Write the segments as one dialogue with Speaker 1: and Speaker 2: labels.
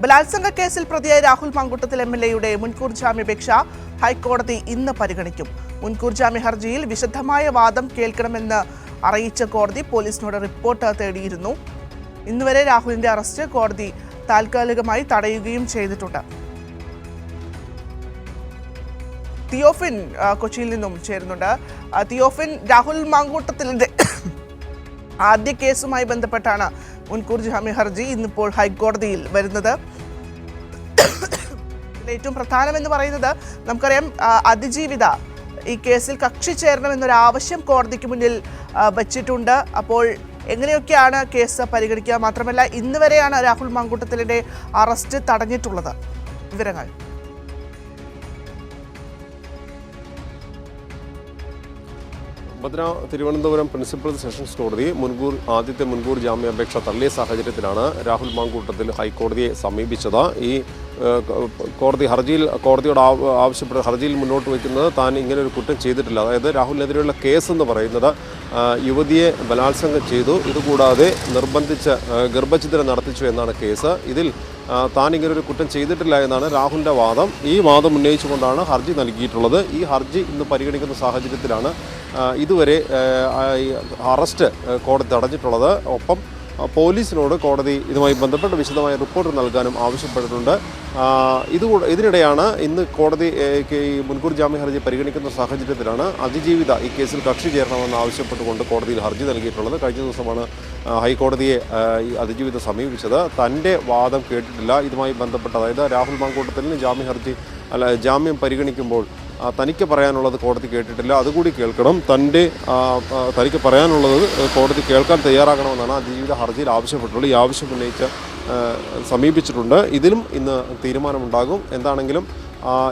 Speaker 1: ബലാത്സംഗ കേസിൽ പ്രതിയായ രാഹുൽ മാങ്കൂട്ടത്തിൽ MLAയുടെ മുൻകൂർ ജാമ്യാപേക്ഷ ഹൈക്കോടതി ഇന്ന് പരിഗണിക്കും. മുൻകൂർ ജാമ്യ ഹർജിയിൽ വിശദമായ വാദം കേൾക്കണമെന്ന് അറിയിച്ച കോടതി പോലീസിനോട് റിപ്പോർട്ട് തേടിയിരുന്നു. ഇന്നുവരെ രാഹുലിന്റെ അറസ്റ്റ് കോടതി താൽക്കാലികമായി തടയുകയും ചെയ്തിട്ടുണ്ട്. തിയോഫിൻ കൊച്ചിയിൽ നിന്നും ചേരുന്നുണ്ട്. തിയോഫിൻ, രാഹുൽ മാങ്കൂട്ടത്തിലിന്റെ ആദ്യ കേസുമായി ബന്ധപ്പെട്ടാണ് മുൻകൂർ ജാമ്യ ഹർജി ഇന്നിപ്പോൾ ഹൈക്കോടതിയിൽ വരുന്നത്. ഏറ്റവും പ്രധാനമെന്ന് പറയുന്നത് നമുക്കറിയാം, അതിജീവിത ഈ കേസിൽ കക്ഷി ചേരണമെന്നൊരു ആവശ്യം കോടതിക്ക് മുന്നിൽ വച്ചിട്ടുണ്ട്. അപ്പോൾ എങ്ങനെയൊക്കെയാണ് കേസ് പരിഗണിക്കുക? മാത്രമല്ല, ഇന്ന് വരെയാണ് രാഹുൽ മാങ്കൂട്ടത്തിലിന്റെ അറസ്റ്റ് തടഞ്ഞിട്ടുള്ളത്. വിവരങ്ങൾ
Speaker 2: ഭദ്ര, തിരുവനന്തപുരം പ്രിൻസിപ്പൽ സെഷൻസ് കോടതി ആദ്യത്തെ മുൻകൂർ ജാമ്യാപേക്ഷ തള്ളിയ സാഹചര്യത്തിലാണ് രാഹുൽ മാങ്കൂട്ടത്തിൽ ഹൈക്കോടതിയെ സമീപിച്ചത്. ഈ കോടതിയോട് ആവശ്യപ്പെട്ട ഹർജിയിൽ മുന്നോട്ട് വയ്ക്കുന്നത് താൻ ഇങ്ങനെ ഒരു കുറ്റം ചെയ്തിട്ടില്ല. അതായത് രാഹുലിനെതിരെയുള്ള കേസെന്ന് പറയുന്നത് യുവതിയെ ബലാത്സംഗം ചെയ്തു, ഇതുകൂടാതെ നിർബന്ധിച്ച് ഗർഭഛിദ്രം നടത്തിച്ചു എന്നാണ് കേസ്. ഇതിൽ താൻ ഇങ്ങനൊരു കുറ്റം ചെയ്തിട്ടില്ല എന്നാണ് രാഹുലിൻ്റെ വാദം. ഈ വാദം ഉന്നയിച്ചുകൊണ്ടാണ് ഹർജി നൽകിയിട്ടുള്ളത്. ഈ ഹർജി ഇന്ന് പരിഗണിക്കുന്ന സാഹചര്യത്തിലാണ് ഇതുവരെ അറസ്റ്റ് കോടതി തടഞ്ഞിട്ടുള്ളത്. ഒപ്പം പോലീസിനോട് കോടതി ഇതുമായി ബന്ധപ്പെട്ട് വിശദമായ റിപ്പോർട്ട് നൽകാനും ആവശ്യപ്പെട്ടിട്ടുണ്ട്. ഇതിനിടെയാണ് ഇന്ന് കോടതി മുൻകൂർ ജാമ്യ ഹർജി പരിഗണിക്കുന്ന സാഹചര്യത്തിലാണ് അതിജീവിത ഈ കേസിൽ കക്ഷി ചേരണമെന്ന് ആവശ്യപ്പെട്ടുകൊണ്ട് കോടതിയിൽ ഹർജി നൽകിയിട്ടുള്ളത്. കഴിഞ്ഞ ദിവസമാണ് ഹൈക്കോടതിയെ അതിജീവിത സമീപിച്ചത്. തൻ്റെ വാദം കേട്ടിട്ടില്ല. ഇതുമായി ബന്ധപ്പെട്ട്, അതായത് രാഹുൽ മാങ്കൂട്ടത്തിന് ജാമ്യം പരിഗണിക്കുമ്പോൾ തനിക്ക് പറയാനുള്ളത് കോടതി കേട്ടിട്ടില്ല, അതുകൂടി കേൾക്കണം. തനിക്ക് പറയാനുള്ളത് കോടതി കേൾക്കാൻ തയ്യാറാകണമെന്നാണ് അതിജീവിത ഹർജിയിൽ ആവശ്യപ്പെട്ടുള്ളത്. ഈ ആവശ്യം ഉന്നയിച്ച് സമീപിച്ചിട്ടുണ്ട്. ഇതിലും ഇന്ന് തീരുമാനമുണ്ടാകും. എന്താണെങ്കിലും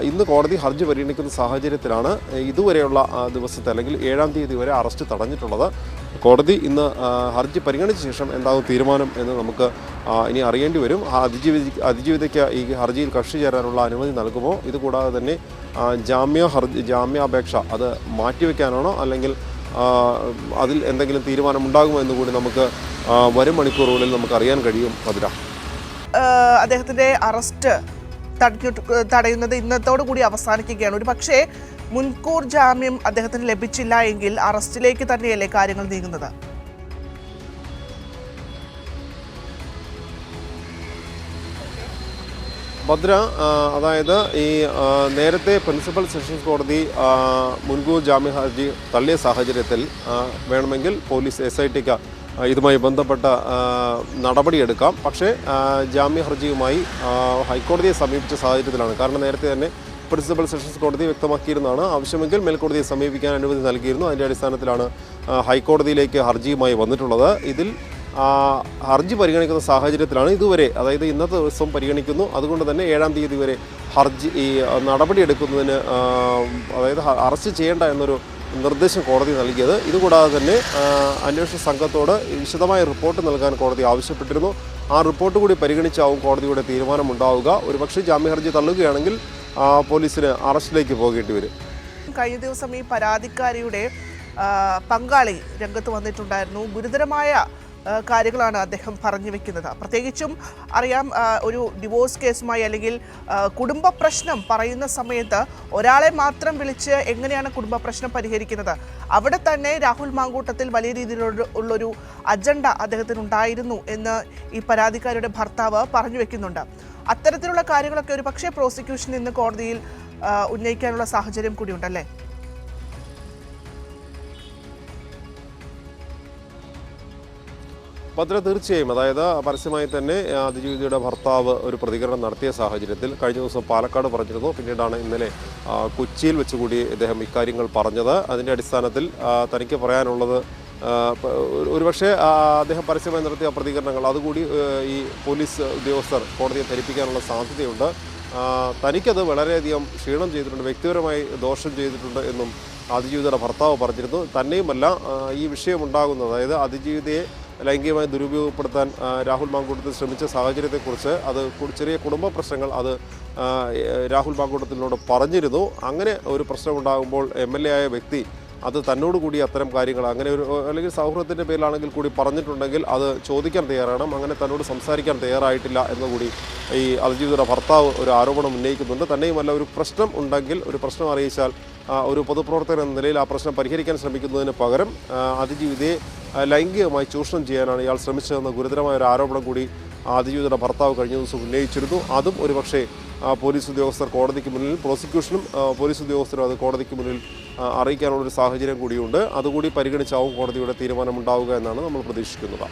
Speaker 2: ഇന്ന് കോടതി ഹർജി പരിഗണിക്കുന്ന സാഹചര്യത്തിലാണ് ഇതുവരെയുള്ള ദിവസത്തെ, അല്ലെങ്കിൽ 7-ാം തീയതി വരെ അറസ്റ്റ് തടഞ്ഞിട്ടുള്ളത്. കോടതി ഇന്ന് ഹർജി പരിഗണിച്ച ശേഷം എന്താകും തീരുമാനം എന്ന് നമുക്ക് ഇനി അറിയേണ്ടി വരും. അതിജീവിതയ്ക്ക് ഈ ഹർജിയിൽ കക്ഷി ചേരാനുള്ള അനുമതി നൽകുമോ? ഇതുകൂടാതെ തന്നെ ജാമ്യാപേക്ഷ അത് മാറ്റിവെക്കാനാണോ, അല്ലെങ്കിൽ അതിൽ എന്തെങ്കിലും തീരുമാനം ഉണ്ടാകുമോ എന്ന് കൂടി നമുക്ക് വരും മണിക്കൂറുകളിൽ നമുക്ക് അറിയാൻ കഴിയും. ഭദ്ര,
Speaker 1: അദ്ദേഹത്തിന്റെ അറസ്റ്റ് തടയുന്നത് ഇന്നത്തോടു കൂടി അവസാനിക്കുകയാണ്. ഒരു പക്ഷേ മുൻകൂർ ജാമ്യം അദ്ദേഹത്തിന് ലഭിച്ചില്ല എങ്കിൽ അറസ്റ്റിലേക്ക് തന്നെയല്ലേ കാര്യങ്ങൾ നീങ്ങുന്നത്?
Speaker 2: ഭദ്ര, അതായത് ഈ നേരത്തെ പ്രിൻസിപ്പൽ സെഷൻസ് കോടതി മുൻകൂർ ജാമ്യ ഹർജി തള്ളിയ സാഹചര്യത്തിൽ വേണമെങ്കിൽ പോലീസ് SITക്ക് ഇതുമായി ബന്ധപ്പെട്ട നടപടിയെടുക്കാം. പക്ഷേ ജാമ്യ ഹർജിയുമായി ഹൈക്കോടതിയെ സമീപിച്ച സാഹചര്യത്തിലാണ്. കാരണം നേരത്തെ തന്നെ പ്രിൻസിപ്പൽ സെഷൻസ് കോടതി വ്യക്തമാക്കിയിരുന്നതാണ്, ആവശ്യമെങ്കിൽ മേൽക്കോടതിയെ സമീപിക്കാൻ അനുമതി നൽകിയിരുന്നു. അതിൻ്റെ അടിസ്ഥാനത്തിലാണ് ഹൈക്കോടതിയിലേക്ക് ഹർജിയുമായി വന്നിട്ടുള്ളത്. ഇതിൽ ഹർജി പരിഗണിക്കുന്ന സാഹചര്യത്തിലാണ് ഇതുവരെ, അതായത് ഇന്നത്തെ ദിവസം പരിഗണിക്കുന്നു. അതുകൊണ്ട് തന്നെ 7-ാം തീയതി വരെ നടപടിയെടുക്കുന്നതിന്, അതായത് അറസ്റ്റ് ചെയ്യേണ്ട എന്നൊരു നിർദ്ദേശം കോടതി നൽകിയത്. ഇതുകൂടാതെ തന്നെ അന്വേഷണ സംഘത്തോട് വിശദമായ റിപ്പോർട്ട് നൽകാൻ കോടതി ആവശ്യപ്പെട്ടിരുന്നു. ആ റിപ്പോർട്ട് കൂടി പരിഗണിച്ചാവും കോടതിയുടെ തീരുമാനമുണ്ടാവുക. ഒരുപക്ഷെ ജാമ്യ ഹർജി തള്ളുകയാണെങ്കിൽ പോലീസിന് അറസ്റ്റിലേക്ക് പോകേണ്ടി വരും.
Speaker 1: കഴിഞ്ഞ ദിവസം ഈ പരാതിക്കാരിയുടെ പങ്കാളി രംഗത്ത് വന്നിട്ടുണ്ടായിരുന്നു. ഗുരുതരമായ കാര്യങ്ങളാണ് അദ്ദേഹം പറഞ്ഞു വെക്കുന്നത്. പ്രത്യേകിച്ചും അറിയാം, ഒരു ഡിവോഴ്സ് കേസുമായി അല്ലെങ്കിൽ കുടുംബ പ്രശ്നം പറയുന്ന സമയത്ത് ഒരാളെ മാത്രം വിളിച്ച് എങ്ങനെയാണ് കുടുംബ പ്രശ്നം പരിഹരിക്കുന്നത്? അവിടെ തന്നെ രാഹുൽ മാങ്കൂട്ടത്തിൽ വലിയ രീതിയിലുള്ളൊരു അജണ്ട അദ്ദേഹത്തിനുണ്ടായിരുന്നു എന്ന് ഈ പരാതിക്കാരിയുടെ ഭർത്താവ് പറഞ്ഞു വെക്കുന്നുണ്ട്. അത്തരത്തിലുള്ള കാര്യങ്ങളൊക്കെ ഒരു പക്ഷേ പ്രോസിക്യൂഷൻ ഇന്ന് കോടതിയിൽ ഉന്നയിക്കാനുള്ള സാഹചര്യം കൂടിയുണ്ടല്ലേ?
Speaker 2: ഭദ്ര, തീർച്ചയായും. അതായത് പരസ്യമായി തന്നെ അതിജീവിതയുടെ ഭർത്താവ് ഒരു പ്രതികരണം നടത്തിയ സാഹചര്യത്തിൽ കഴിഞ്ഞ ദിവസം പാലക്കാട് പറഞ്ഞിരുന്നു. പിന്നീടാണ് ഇന്നലെ കൊച്ചിയിൽ വെച്ചുകൂടി ഇദ്ദേഹം ഇക്കാര്യങ്ങൾ പറഞ്ഞത്. അതിൻ്റെ അടിസ്ഥാനത്തിൽ തനിക്ക് പറയാനുള്ളത്, ഒരുപക്ഷെ അദ്ദേഹം പരസ്യമായി നടത്തിയ പ്രതികരണങ്ങൾ അതുകൂടി ഈ പോലീസ് ഉദ്യോഗസ്ഥർ കോടതിയെ ധരിപ്പിക്കാനുള്ള സാധ്യതയുണ്ട്. തനിക്കത് വളരെയധികം ക്ഷീണം ചെയ്തിട്ടുണ്ട്, വ്യക്തിപരമായി ദോഷം ചെയ്തിട്ടുണ്ട് എന്നും അതിജീവിതയുടെ ഭർത്താവ് പറഞ്ഞിരുന്നു. തന്നെയുമല്ല, ഈ വിഷയമുണ്ടാകുന്നത്, അതായത് അതിജീവിതയെ ലൈംഗികമായി ദുരുപയോഗപ്പെടുത്താൻ രാഹുൽ മാങ്കൂട്ടത്തിൽ ശ്രമിച്ച സാഹചര്യത്തെക്കുറിച്ച്, അത് ചെറിയ കുടുംബ പ്രശ്നങ്ങൾ അത് രാഹുൽ മാങ്കൂട്ടത്തിനോട് പറഞ്ഞിരുന്നു. അങ്ങനെ ഒരു പ്രശ്നമുണ്ടാകുമ്പോൾ MLA ആയ വ്യക്തി അത് തന്നോട് കൂടി അത്തരം കാര്യങ്ങൾ അങ്ങനെ ഒരു അല്ലെങ്കിൽ സൗഹൃദത്തിൻ്റെ പേരിലാണെങ്കിൽ കൂടി പറഞ്ഞിട്ടുണ്ടെങ്കിൽ അത് ചോദിക്കാൻ തയ്യാറാണ്. അങ്ങനെ തന്നോട് സംസാരിക്കാൻ തയ്യാറായിട്ടില്ല എന്നുകൂടി ഈ അതിജീവിതയുടെ ഭർത്താവ് ഒരു ആരോപണം ഉന്നയിക്കുന്നുണ്ട്. തന്നെയുമല്ല, ഒരു പ്രശ്നം ഉണ്ടെങ്കിൽ, ഒരു പ്രശ്നം അറിയിച്ചാൽ ഒരു പൊതുപ്രവർത്തകൻ എന്ന നിലയിൽ ആ പ്രശ്നം പരിഹരിക്കാൻ ശ്രമിക്കുന്നതിന് പകരം അതിജീവിതയെ ലൈംഗികമായി ചൂഷണം ചെയ്യാനാണ് ഇയാൾ ശ്രമിച്ചതെന്ന ഗുരുതരമായ ഒരു ആരോപണം കൂടി അതിജീവിതയുടെ ഭർത്താവ് കഴിഞ്ഞ ദിവസം ഉന്നയിച്ചിരുന്നു. അതും ഒരുപക്ഷെ പോലീസ് ഉദ്യോഗസ്ഥർ കോടതിക്ക് മുന്നിൽ, പ്രോസിക്യൂഷനും പോലീസ് ഉദ്യോഗസ്ഥരും അത് കോടതിക്ക് മുന്നിൽ അറിയിക്കാനുള്ളൊരു സാഹചര്യം കൂടിയുണ്ട്. അതുകൂടി പരിഗണിച്ചാവും കോടതിയുടെ തീരുമാനമുണ്ടാവുക എന്നാണ് നമ്മൾ പ്രതീക്ഷിക്കുന്നത്.